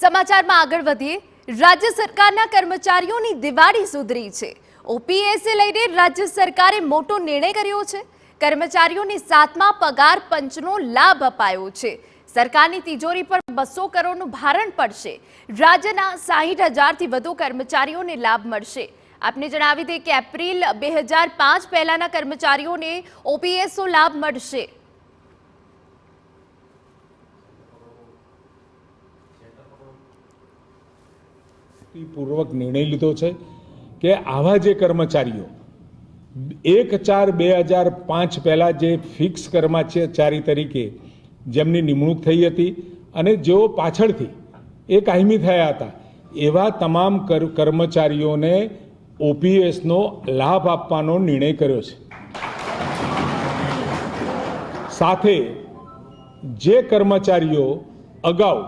સમાચારમાં આગળ વધીએ। રાજ્ય સરકારના કર્મચારીઓની દિવાળી સુધરી છે। ઓપીએસને લઈને રાજ્ય સરકારે મોટો નિર્ણય કર્યો છે। કર્મચારીઓને 7મા પગાર પંચનો લાભ અપાયો છે। સરકારની તિજોરી પર 200 કરોડનું ભારણ પડશે। રાજ્યના 60,000થી વધુ કર્મચારીઓને લાભ મળશે। આપને જણાવી દઈએ કે એપ્રિલ 2005 પહેલાના કર્મચારીઓને ઓપીએસનો લાભ મળશે। પૂર્વક નિર્ણય લીધો છે કે આવા જે કર્મચારીઓ 1/4/2005 પહેલા જે ફિક્સ કર્મચારી તરીકે જેમની નિમણૂક થઈ હતી અને જેઓ પાછળથી એ કાયમી થયા હતા એવા તમામ કર્મચારીઓને ઓપીએસનો લાભ આપવાનો નિર્ણય કર્યો છે। સાથે જે કર્મચારીઓ અગાઉ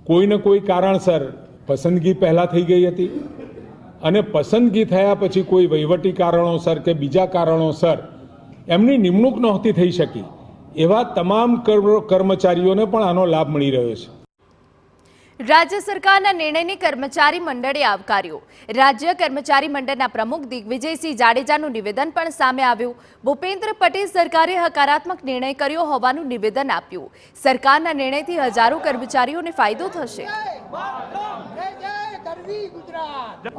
કોઈને કોઈ કારણસર પસંદગી પહેલા થઈ ગઈ હતી અને પસંદગી થયા પછી કોઈ વહીવટી કારણોસર કે બીજા કારણોસર એમની નિમણૂક નહોતી થઈ શકી એવા તમામ કર્મચારીઓને પણ આનો લાભ મળી રહ્યો છે। રાજ્ય સરકારના નિર્ણયને કર્મચારી મંડળે આવકાર્યો। રાજ્ય કર્મચારી મંડળના પ્રમુખ દિગ્વિજયસિંહ જાડેજાનું નિવેદન પણ સામે આવ્યું। ભૂપેન્દ્ર પટેલ સરકારે હકારાત્મક નિર્ણય કર્યો હોવાનું નિવેદન આપ્યું। સરકારના નિર્ણયથી હજારો કર્મચારીઓને ફાયદો થશે।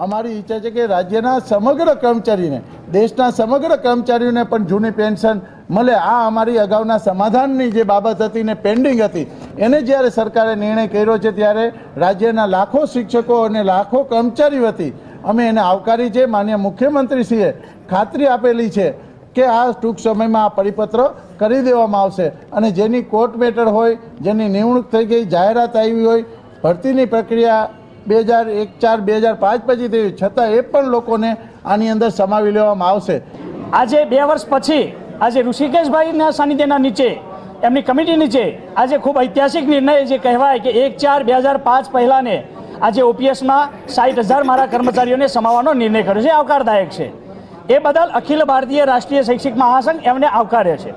અમારી ઈચ્છા છે કે રાજ્યના સમગ્ર કર્મચારીને દેશના સમગ્ર કર્મચારીઓને પણ જૂની પેન્શન મળે। આ અમારી અગાઉના સમાધાનની જે બાબત હતી ને પેન્ડિંગ હતી એને જ્યારે સરકારે નિર્ણય કર્યો છે ત્યારે રાજ્યના લાખો શિક્ષકો અને લાખો કર્મચારીઓ વતી અમે એને આવકારી છે। માનનીય મુખ્યમંત્રીશ્રીએ ખાતરી આપેલી છે કે આ ટૂંક સમયમાં આ પરિપત્ર કરી દેવામાં આવશે અને જેની કોર્ટ મેટર હોય, જેની નિમણૂક થઈ ગઈ, જાહેરાત આવી હોય, ભરતીની પ્રક્રિયા 2001-4-2005 પછી થઈ છતાં એ પણ લોકોને આની અંદર સમાવી લેવામાં આવશે। આજે 2 વર્ષ પછી આજે ઋષિકેશભાઈના સાનિધ્યના નીચે એમની કમિટી નીચે આજે ખૂબ ઐતિહાસિક નિર્ણય જે કહેવાય કે 1/4/2005 પહેલાને આજે ઓપીએસમાં 60,000 મારા કર્મચારીઓને સમાવવાનો નિર્ણય કર્યો છે, આવકારદાયક છે। એ બદલ અખિલ ભારતીય રાષ્ટ્રીય શૈક્ષિક મહાસંઘ એમને આવકારે છે।